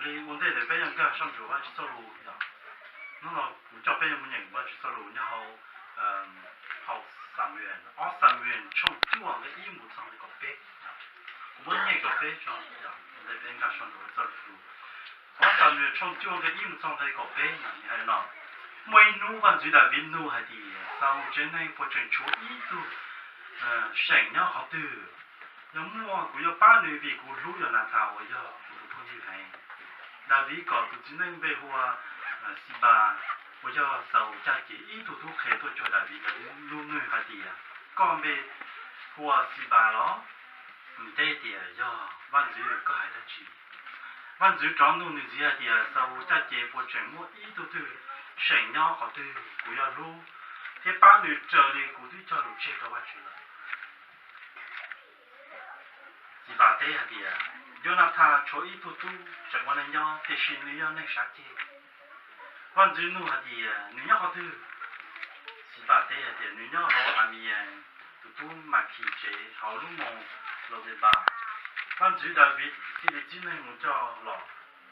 你我哋嚟俾人家上住話去走路的，那麼就俾人們認為去走路，然後後3元，3元從就往嘅衣物上嚟個背，我們認個背上，我哋俾人家上住走路，3元從就往嘅衣物上嚟個背，你係嗱，每努完最大邊努係啲，sau trên này có chuyện chú ý tu sành nhau học từ nhưng mà cũng có 3 người vì cũngรู้là thảo rồi cũng không như thế là vì có tụi chính anh về hoa si bà bây giờ sau cha chỉ ý tụi tôi khé tôi cho là vì luôn người hay gì à còn về hoa si bà đó mình thấy thì do văn dưới có hay là gì văn dưới trong luôn người gì thì sau cha chỉ có chuyện mua ý tụi tôi sành nhau học từ cũng có luôn thế 3 người trở đi cũng đi cho lục chết các bạn chuyện thì bà thế là gì à Jonathan cho ít tu chẳng quan anh nhau thì xin lý do này sát chết quan dưới nu là gì à nếu nhau họ thư thì bà thế là thì nếu nhau họ anh em tu mà khi chế họ lúc mong rồi thì bà quan dưới David thì để chính này muốn cho lọ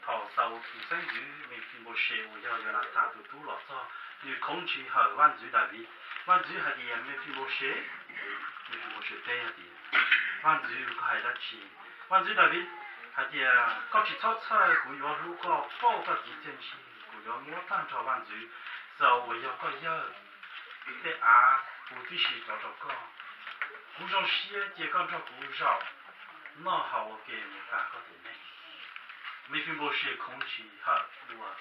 thọ sau thì sáng dưới mình phim bộ xe của Jonathan tu lọ cho như không chỉ hỏi quan dưới David quan dưới là gì mình phim bộ xe thế là gì quan dưới có hay là chỉ quan dưới David hay là có chỉ tháo chạy của yo lúc có bao cái gì chân chi của yo muốn tăng cho quan dưới sau với yo có giờ thế của tí sĩ cho con của trong xe chỉ con cho của rau nó hậu cái người ta có thể này mấy phim bộ xe không chỉ hỏi đùa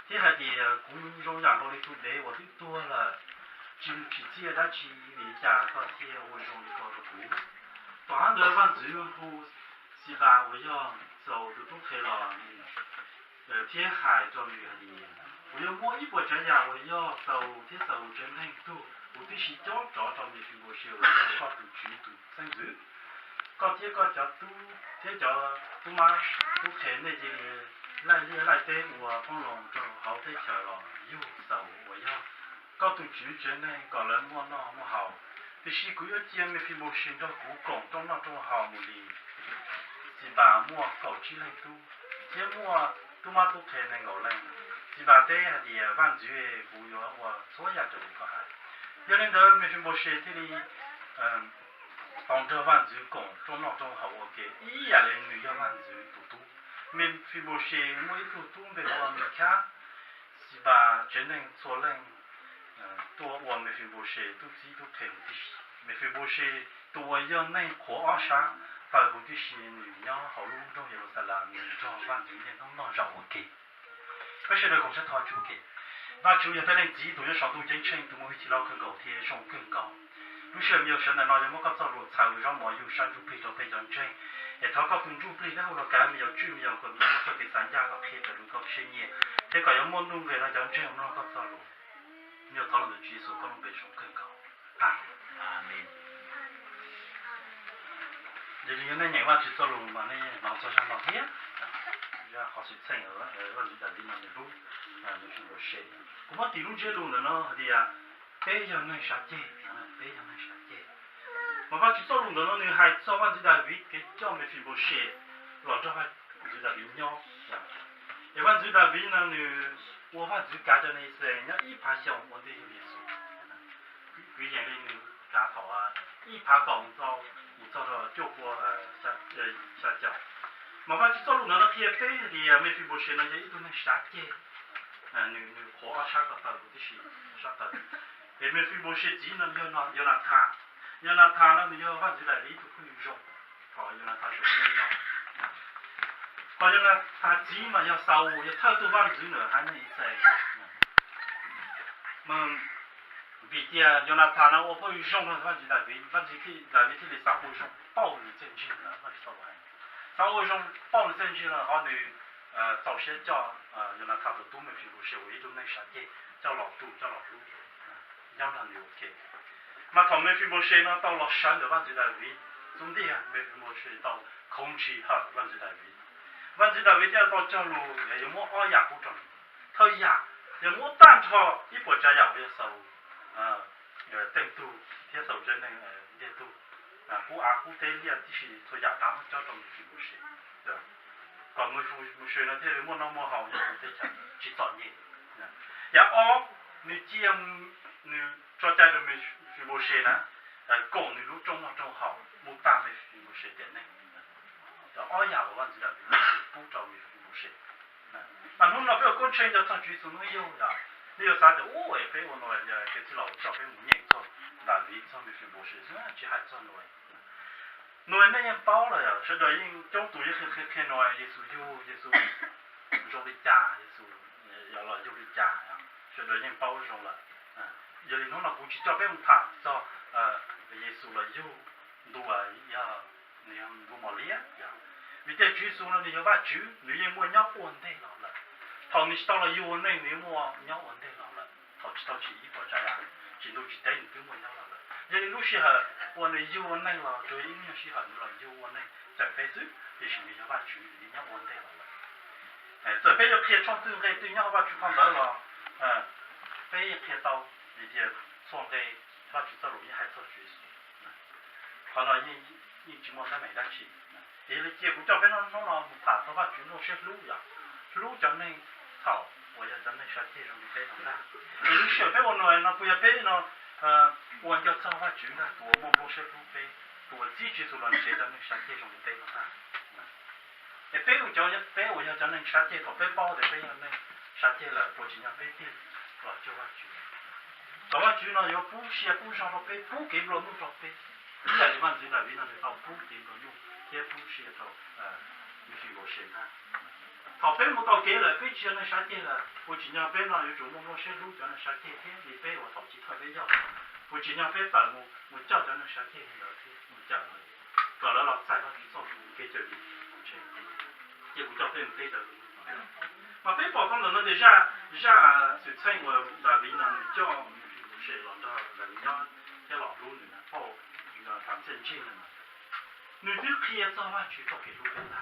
thế hay thì cũng trong nhà tôi thu để tôi tua là chim chỉ chia đã chỉ vì nhà có thể我用一个图toàn的万只用户是吧我要走就都可以了天海做女的我要摸一波这样我要走天走真很多我必须找你去我是我要靠住去读甚至có thế có cho tu thế cho tu mà tu khéo này thì lại thế của phong long cho họ thế chờ lo yêu sầu của nhau có tu chữ trên này có lớn mua nó mua hậu thì khi cứ ở trên mấy phim bộ phim đó cũng còn trong nó trong hậu một đi thì bà mua cầu chỉ lên tu thế mua tu mà tu khéo này ngồi lên thì bà thế thì văn dưới của yo và số nhà cho có hay cho nên đó mấy phim bộ phim thì đi phòng cho văn dưới còn trong nó trong hậu ok ý là lên người cho văn dưới tu mình phim bộ phim mỗi tu về họ mình khác thì bà trên này số lênตัว我们非不是都知都看的是，没非不是ตัว样那可阿啥，法国的是女人好隆重耶路撒冷，女人万金年都让我给，可是那个是他主给，那主要在那几度要上度真称，都没去老更高天上更高，不是没有神的那人我搞走路才会让我有山主配着配真称，也他搞公主配然后了改没有主没有个没有说给三家个配着路搞深夜，这个要么弄给他真称那搞走路。要讨论的技术可能比上更高。阿门。就是原来人话去走路嘛，那老早上老天，也好是趁我离在里面的路，就是我写的。我们地路这路呢，的呀，非常能杀街，非常能杀街。我们去走路呢，女孩早晚就在为给叫没去不写，老早还就在里鸟，一般就在为呢女。我把自己干的那些，人家一爬小我的有意思，比人的干好啊，一爬高你找到就过下脚，慢慢去走路那偏背的没去不是那些一都能杀街，你活啊杀个大路的是杀的，也没去不是只能要那他那你要把自己来里头会用，好要那他什么样？好像呢，他鸡嘛要烧我，要太多万只呢，还能一在。比dia要那他呢，我不用了，万只来比，万只去来比这里烧我用，爆你进去了，那烧完，烧我用爆你进去了，好你早些叫要那他的都没去过，是我一种那啥的，叫老杜，让他留给。那他们去过谁呢？到了山的万只来比，总的没去过谁到空气好万只来比。万只在为家到江路有么二牙不中，他牙有么单超一波家牙不要收，登都贴手真那个贴都，不阿不得了，就是做牙打么叫中是不是？对吧？ còn người phụ sự nó thì muốn nó mua hậu nhưng thì chẳng chỉ chọn gì ya ó nếu chiêm nếu cho cha được mình phụ bố sự nè cùng nếu lúc trong hậu muốn ta mình phụ bố sự tiền này đó ó nhà của bạn gì là phụ trò mình phụ bố sự mà lúc nào bây giờ con chơi cho thằng chú xuống nó yêu đó nếu sao thì ô ấy phải nói là cái thứ lão cho phải muốn nhận cho là lý cho mình phụ bố sự chỉ hay cho nói này em bao rồi à, sau đó những trong tuổi khi nói Giêsu trong đi cha Giêsu giờ là trong đi cha sau đó những bao rồi là giờ thì nó là cũng chỉ cho cái ông thằng cho Giêsu là yêu đùa giờ nếu đùa mà liếc vì thế Giêsu nó thì ba chữ nếu như mua nhau ổn định là thằng này tao là yêu này nếu mua nhau ổn định là thằng tao chỉ ít bỏ ra chỉ đâu chỉ tên cứ mua nhau là giờ lúc xưa我呢有我那了，就因为是很了有我那在非洲，就是你要把主你要稳定了，这边要开创对个对你要把主放到了，非要开到一些创个把主做容易还做主事，可能你怎么才没得去，你的结果这边弄了把头把主弄些路呀，路叫那草，我要叫那小地上的非常大，你小被我弄那不要被那。我要找我住的，我们不是不飞，我自己做人写的那山地上的地方啊。飞我叫飞，我要叫那山地头飞包的飞要那山地了，不仅要飞地，我叫我住。找我住呢，要补些补上了飞，补给不了弄着飞。你来地方住那边那里到补给不了弄，也补些到你去我身啊。好飞冇到幾嚟，飛住那山地了，我盡量飛那有做冇冇些路叫那山地飛，你飛我頭幾台飛要，我盡量飛翻我叫叫那山地了飛，我叫了，搞了老曬到去做飛着的，結果叫飛唔飛着。mà飛跑咁輪我哋ra sự thay我là vì nó cho sẽ làm cho là nó cái lò luôn nữa,跑là làm chân chi nữa, người biết khi cho mà chỉ có cái lúc đó.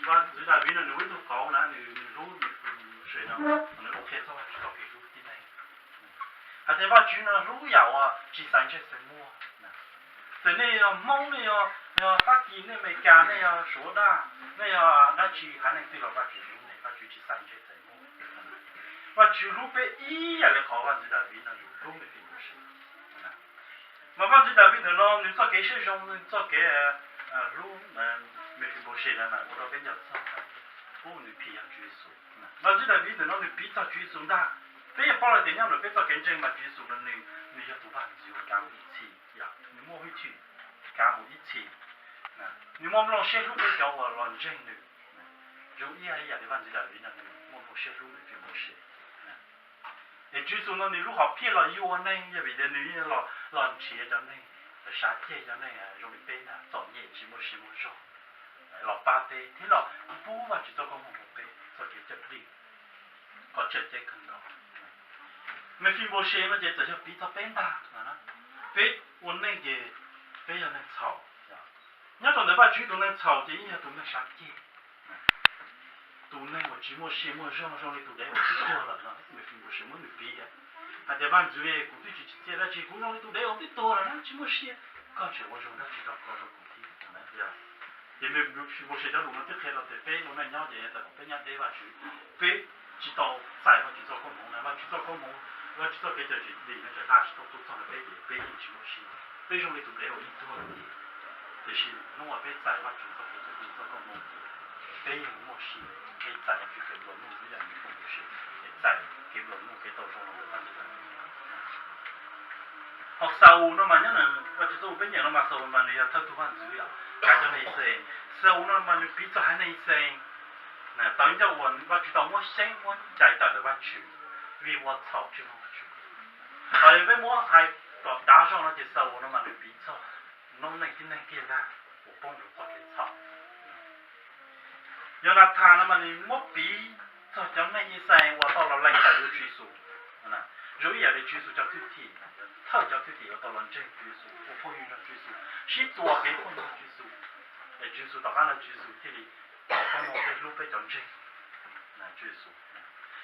và từ đại vì nó nuôi được có là nuôi sợi nó ok cho nó có cái nuôi thế này, hay là bà chú nó nuôi giàu chỉ sản xuất sản mua, từ này mong này phát triển này mấy cái này số đa này đã chỉ khả năng từ là bà chú này bà chú chỉ sản xuất sản mua, bà chú nuôi bé ý là khó bà từ đại vì nó nuôi được cái nuôi sợi, mà bà từ đại vì nó nuôi cho cái sử dụng nuôi cho cái nuôi mais je bossais là, on va venir ça. Pour nous payer du sou. Mais je l'avais dit, non, nous payer ça du sou là. Fait pas la dernière, le fait ça qu'un ma du sou là, nous y a tout pas, nous y a gamme ici, ya, nous m'en veux tu, gamme ici. Nous m'en blanchir tout le temps, on l'engin nous. Je y a des ventes de la vie, nous m'en blanchir tout le temps, blanchir. Et du sou là, nous l'avons pied là, il y a des nuits là, l'enchir dans les. Sáng chế cho này rồi mình bên là chọn nhẹ chỉ một rồi lọ ba tê thế lọ bố và chỉ cho con một tê cho cái chất đi có chất chế cần đó mình phim bố xe mà chỉ cho bí cho bên ta là nó bé uốn này gì bé là này草nhớ trong đấy ba chú tụi này草thì như tụi này sáng chế tụi này một chỉ một rồi tụi đấy một chút thôi là nó mình phim bố xe mới được bí à để bạn chú ý cũng chỉ chế ra chỉ cũng nói tụi đấy ông biết to là nó chỉ một xe có chuyện我用的知道高的估计可能这样因为我现在路上就看到这飞我那鸟的在飞鸟对吧去飞知道在我去做工棚了我去做工棚我去做给这里面这他是都做的飞的飞进去我是飞上的都没有一多的就是弄我飞在我去做给这里做工棚飞有我是飞在去给我弄这样的工是在给我弄给到上了我当时học sau nó mà nhớ là và chỉ tôi bên nhà nó mà sau mà này thâu thu hoạch dữ à cả cho này xem sau nó mà bị cho hai này xem nè tới cho quần và chỉ tao mua xem muốn chạy tới được bao nhiêu vì mua thảo chứ không chịu rồi với mua hai đá xong nó chỉ sau nó mà bị cho nó này kia ra我帮助做给草有那他那么你摸比做叫那一xem我到了来在有技术nè rồi giờ để技术叫对题thao cho cái điều tao làm trên chuyên số, của phổ biến chuyên số, chỉตัวcái con chuyên số, để chuyên số tạo ra là chuyên số thì con một cái lúc phải chọn trên, là chuyên số.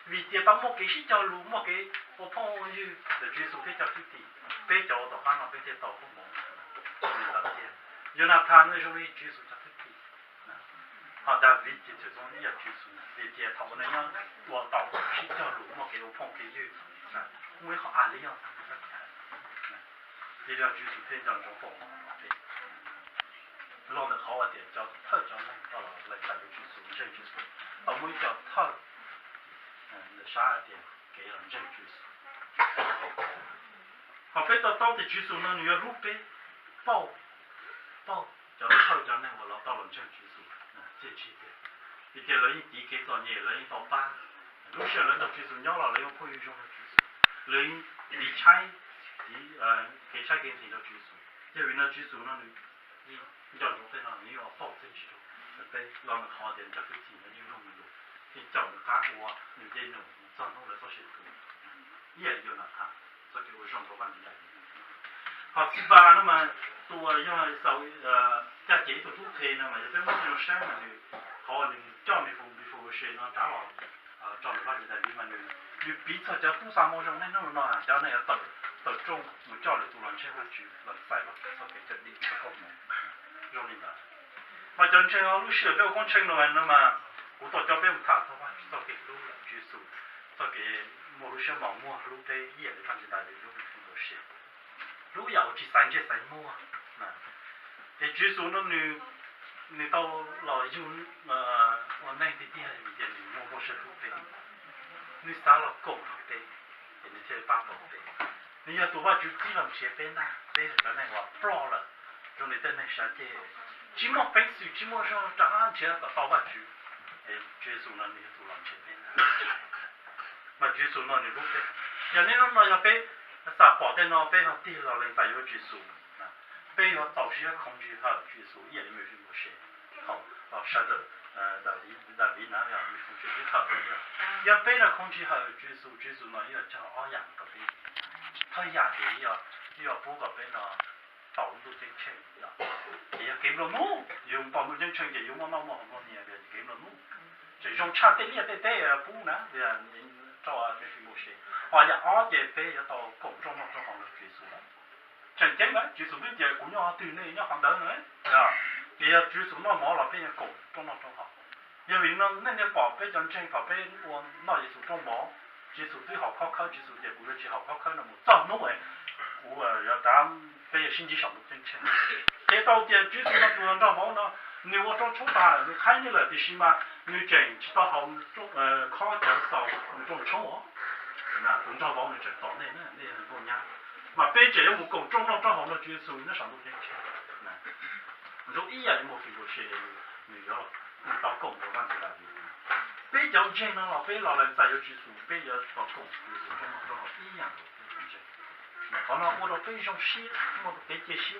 Vì tiền tao một cái chỉ cho lúc một cái của phổ như là chuyên số cái cho cái gì, bây giờ tạo ra là bây giờ tạo không một, là tiền. Giờ là thằng này rồi chuyên số cho cái gì, họ đã viết thì từ trong nhiều chữ số vì thì thằng này nhá tua tàu khi cho lũ mà cái phong cái gì mới họ ăn lý thì là chữ số非常中风弄得好点叫特叫那到了来才有chữ số这chữ số ở mới叫特啥点给人这chữ số họ phải tao thì chữ số nó nhiều lúc bé bao cho thơ cho nên là tao làm chân chữ số这chi tiết thì cái lấy tí cái trò nhẹ lấy tao ba lúc xưa lấy đọc chữ số nhau là lấy có khối trong chữ số lấy đi trái thì cái trái cái gì đọc chữ số thế vì nó chữ số nó đi cho chúng ta là nếu họ bao chân chữ số phải làm được họ đến cho cái gì nó như không được thì chọn được cá của những cái nó chọn không là sao sẽ được也有了它这个为上头办的来好七八那么多因为稍微在这头都可以那么也不用那种山嘛就好你叫你服谁呢找了找你办的里面你比赛叫多三毛上那种呢叫那个等中我叫你多人车去来赛了所以这里不够呢用你的mà chân chơi lúc xưa bây giờ con chơi rồi nhưng mà cũng tôi cho bây giờ thả thôi sau cái lúc là chuyên số sau cái một lúc xưa mỏng mua lúc đây hiện để phân đại lúc không có xịt lúc giàu chỉ sáng chơi sáng mua nè cái chuyên số nó như tao là dùng online thì tiền thì mua một số lúc đây như sao là cổ lúc đây thì như chơi ba cổ đây như là tụi ba chú chỉ làm chế bên na bên cái này là pro là rồi người ta này sẽ chơi chỉ một bên sự chỉ một số trả ăn chơi là tao ba chú chuyên số nó như tụi làm chế bên na mà chuyên số nó như lúc đây giờ nên nó nói là bên sao bỏ đến nó bên họ đi là lên phải có chuyên số bên họ tạo sự không chỉ là chuyên số也没有什么事好晓得在里南呀有风水的好的要bên là không chỉ là chuyên số nó要叫熬养个边他养的要补个边呢道路正确呀也给了路用道路正确也用我那么多年的给了路这种差的列的补呢对啊找啊没什么事呀熬的边要到公众那种行的chuyên số chẳng chắn đấy chuyên số bây giờ cũng nhau từ này nhau hàng đỡ nữa à bây giờ chuyên số nó mở là bây giờ cổ trong nó trong học因为呢那个宝贝真正宝贝我那也是中毛chuyên số最好考chuyên số也不是最好考那么早弄哎我要当bây giờ sinh chỉ sống được chân chân thế đầu tiên chuyên số nó tuần trong máu nó nếu我trong chúng ta你看你了就是嘛你真知道好中考点少你中冲我那中trong máu你真到那很不一样mà bây giờ một cộng trong nó trong nó chuyên số nó sản xuất chân này lúc ý là một cái xe người đó tao cộng của bạn là gì bây giờ trên nó là bây giờ là tại有chuyên số bây giờ tao cộng chuyên số trong nó trong ý là mà có nó mua được bây giờ xe mua được cái chế xe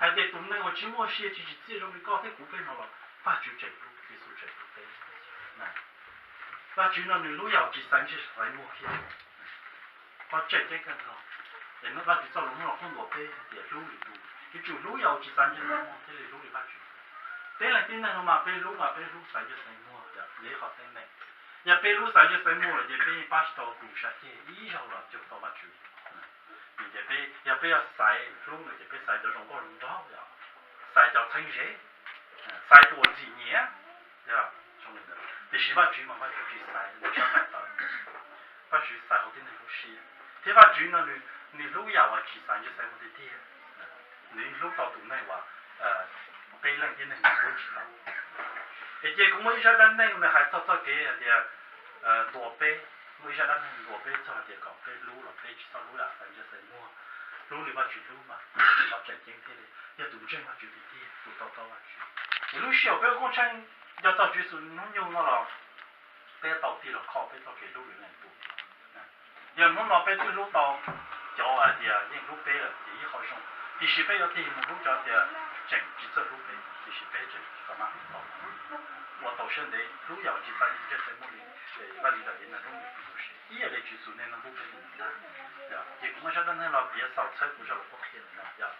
hay để tụi mình chỉ mua xe chỉ chỉ rồi mình có thể cũng phải nó là phát triển chạy lúc chuyên số chạy lúc này phát triển nó lúc giàu chỉ sáng chỉ phải mua kia phát triển cái cần nào để nó phát triển sau lúc nó không có cái để lúc thì đủ cái chủ lúc giàu chỉ sáng chỉ mua thế thì lúc thì phát triển thế là tin này nó mà lúc sáng chỉ sáng mua để họ xem này nhà lúc sáng chỉ sáng mua là để bên bắt đầu đủ sạch thì ý rồi là cho tao phát triển giờ bây giờ xài lúc này bây xài cho trong con lúa đó xài cho thanh dễ xài đồ gì nhỉ giờ trong này thì chỉ phát triển mà phát triển xài để cho mạnh tờ phát triển xài hậu thiên này cũng xí thế phát triển nó你lúc giàu à chỉ xài cho xài một cái tiền你lúc đầu tụi nàyว่าbây lần cái này cũng chỉ là thì chỉ cũng mới ra đến đây mà hay cho cái thì đồ bê mới ra đến đồ bê cho thì có cái lúa là bê sau lúa là xài cho xài mua lúa thì phát triển lúa mà phát triển kinh tế thì tụi trên phát triển thì tụi tao phát triển lúc xưa bây giờ con chân giờ tao chỉ dùng nó dùng nó là bây đầu tiên là khó bây giờ cái lúa này tụi giờ nó nói bây giờ lúa tao cho thì những lúa bê là thì họ dùng thì chỉ bây giờ thì một lúa cho thì整几只lúa bê thì chỉ bây giờ干嘛我到现在都要去参加什么的，把里头人那种就是，也来居住那种不可能的，呀，也我晓得那老别烧菜不晓得不可能的，呀，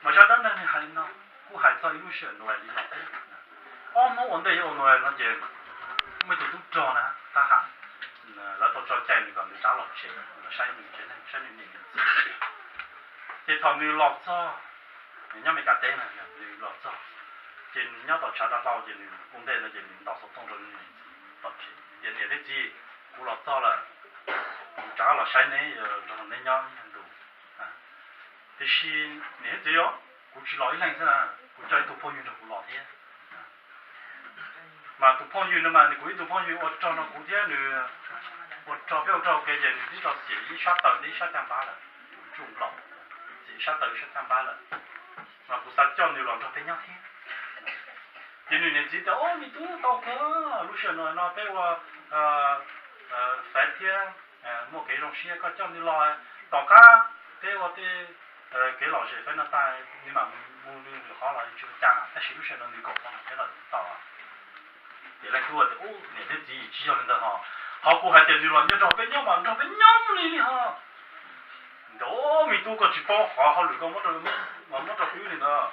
我晓得那你还呢，我还早有些弄来的那个，哦，我问的有弄来那就，没得都找呢，他喊，那到找家里个没找老些，山里面山里面的，这套你老早，人家没干得呢，你老早。chỉ nhớ tao trả đã lao chỉ cũng đây là chỉ tao số thông rồi tao chỉ chỉ để cái gì cũng là cho là trả là sai này rồi nên nhớ đủ thì xin nếu gì đó cũng chỉ nói lại thôi cũng chơi tụ phong được cũng lo thế mà tụ phong như mà cũng tụ phong như ở trong nó cũng thế nữa ở trong cái gì thì tao chỉ sát tờ đi sát trăm ba là chung lòng chỉ sát tờ sát trăm ba là mà cũng sát cho nhiều lòng trong cái nhau thế cho nên nên chỉ tao mình tu tao cơ lúc xưa nó bé qua phải thế một cái dòng xe có cho nhiều lo tao cá bé qua cái lò xe phải nó tay nhưng mà mua được khó là chưa trả cái lúc xưa nó đi cổ phong cái là tao để lại tôi thì để cái gì chỉ cho nên là họ cũng hay tiền nhiều lần cho bên nhau mà cho bên nhau đi ha đó mình tu có chỉ bao họ lười có mất rồi mà mất rồi cái này đó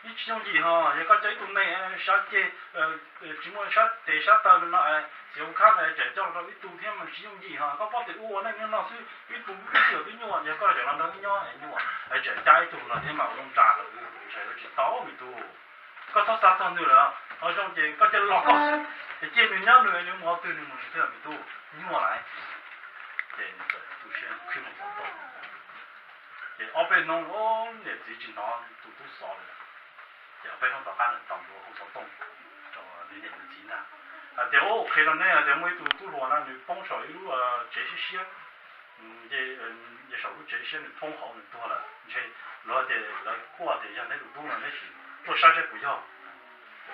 ít trong gì ha giờ có trái tụng này sát cái chỉ muốn sát để sát tao nó chỉ không khác này chạy cho nó ít tu thêm mà chỉ trong gì ha có bao tiền uống này nhưng nó cứ ít tu ít nhiều cái nhau giờ có để làm đâu nhau này nhau chạy trái tu là thêm màu lông trà rồi chạy chỉ tao mình tu có tháo sát tao nữa là ở trong chỉ có chỉ lọt có thì chỉ mình nhớ nữa nhưng mà từ mình theo mình tu nhưng mà lại để tu xem khi mình tu thì ở bên nó để chỉ nó tu sợ rồi thì ở bên nó tạo ra tầm độ không sợ tông cho những cái gì nè thì khi đó này thì mới tu luôn là người phong水路这些也少数这些人通好很多了，你看老的来过的像那种东南那些，做啥些不要。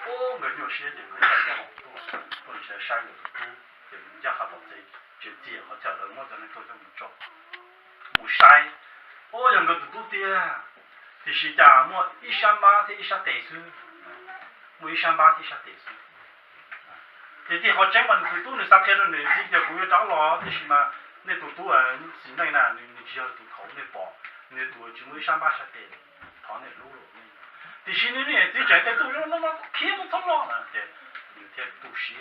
我有些人没干好多，或者是山有的多，就人家还到这就这好叫人我在那做这么做，没晒，我用个多的，就是讲我一三八的一下得数，我一三八的一下得数，thì họ chẳng bằng tụi tôi sắp theo rồi thì giờ cũng cháu lo thì mà nên tụi tôi chỉ này là nên chỉ là tụi khẩu nên bỏ nên tụi chỉ mới sang ba sát tiền họ này lú rồi thì xin này thì chạy cái tụi nó kia nó thấm lo là thì như thế tụi xí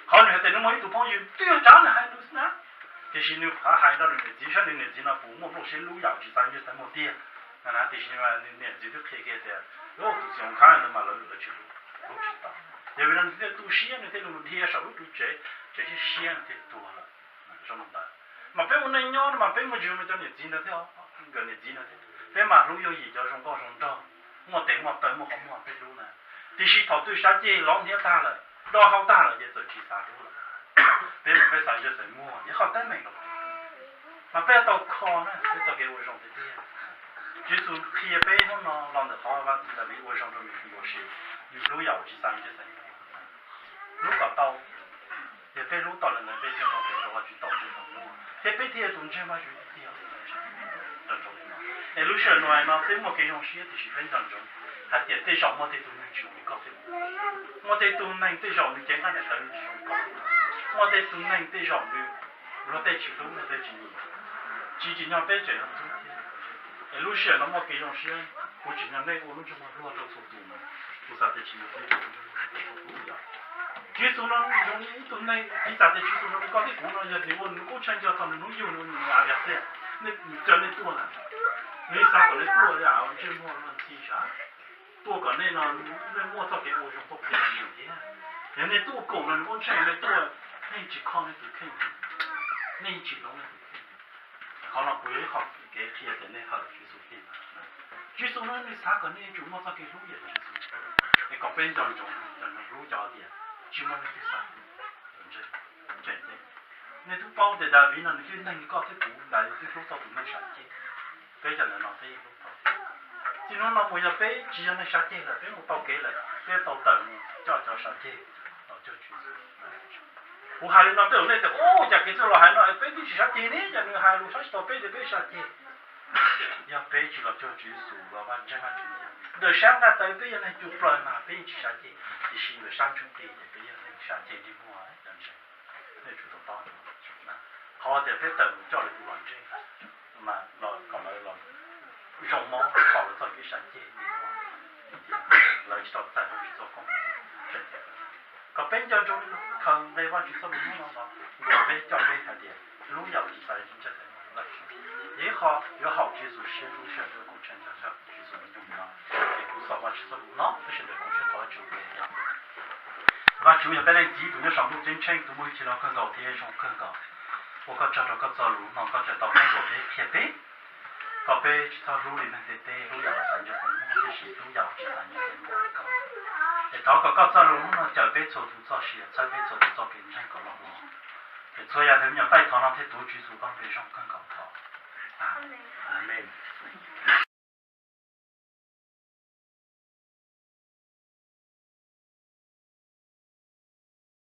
họ này thì nó mới tụi phong yêu tiêu trả này hay tụi nào thì xin họ hay đó là chỉ cho nên chỉ là phụ một lúc xin lú giàu chỉ sang một tiền là thì xin mà nên chỉ được cái thì lúc tụi chúng khai nó mà lấy chỉ lú chỉ tao bởi vì nó tu sĩ nó thấy là một thiên sáu tu chế chế sĩ thì tu là cho nó ta mà phải một này nhau mà phải một chuyện mà cho nên gì nữa theo gần này gì nữa phải mà lúc yêu gì cho trong có trong trong một tiếng một tới một không một phải lúc này thì sĩ thọ tu sát chế lóng thế ta là đo hao ta là giờ chỉ sát luôn phải mà phải sát giờ phải mua nhưng họ tới mình rồi mà phải tàu kho nữa phải tàu cái vô trong thế chỉ số khi bé nó làm được họ và là bị vô trong rồi mình vô sĩอยู่รู้有chỉ sang chứ sao lúc gặp tao thì bây lúc tao là người bây giờ nó phải là chỉ tao chứ không mua thì bây giờ tụi chơi mà chơi thì đơn giản mà để lúc sau này nó phải một cái dòng xe thì chỉ phải đơn giản hạt tiền tới sau mà tới tụi mình chịu có thể mà tới tụi mình tới sau mình chẳng hạn là tới chịu có thể mà tới tụi mình tới sau mình nó tới chịu đúng là tới chỉ nhau tới chơi không để lúc sau nó một cái dòng xe của chỉ nhau này của nó chúng nó lo cho số tụi mình菩萨的情绪不一样。举手呢，用一顿呢，比啥的举手呢？你搞的工作也是我，我全叫他们弄有弄阿两噻，你真的多呢？你啥个的多的啊？这我问题啥？多个呢呢？那我早给我说不可能有的，人家多工人，我全的多，你去看的都肯定，你去弄的都肯定。好了，不要好给贴的那好举手的嘛。举手呢，你啥个呢？就我早给弄也举手。你搞分当中，让人入家的，只么那个啥，真的，你都包的那边呢，你就那你搞这股，那就都到不能杀鸡，别叫人浪费一路跑。只能那我要别只要那杀鸡了，别我到给了，别到等叫杀鸡，就去做。我还有那都有那个哦，就给这了还那别的去杀鸡呢，就那还路上到别的别杀鸡，要别去了就去数了，完整完全。的山那到别人来就不嘛，别人去杀鸡，就是因为山中别的别人杀鸡的话，真是那就都到了，好的别等叫来就完整，嘛老搞来老肉毛搞了再给杀鸡的话，来去到再去做工，真的。个边叫中看那往去做什么嘛，我别叫别他的，路要去在人家才能来去，也好有好技术，协助选择工程的。少把 chỉ số nó cái sự cũng sẽ có chủ về đó và chủ yếu bên đây chỉ tụi nó sống trong chiến tranh tụi mình chỉ là cơn gạo thì trong cơn gạo我个找着个走路，那个找到那个的铁背，个背只到路里面的背，路要三就分，那就是路要只三就分那个。诶，到个走路那脚背走路做事，踩背走路做给人个了嘛。诶，所以啊，你要带头那些多居住帮背上更高头。啊，阿门。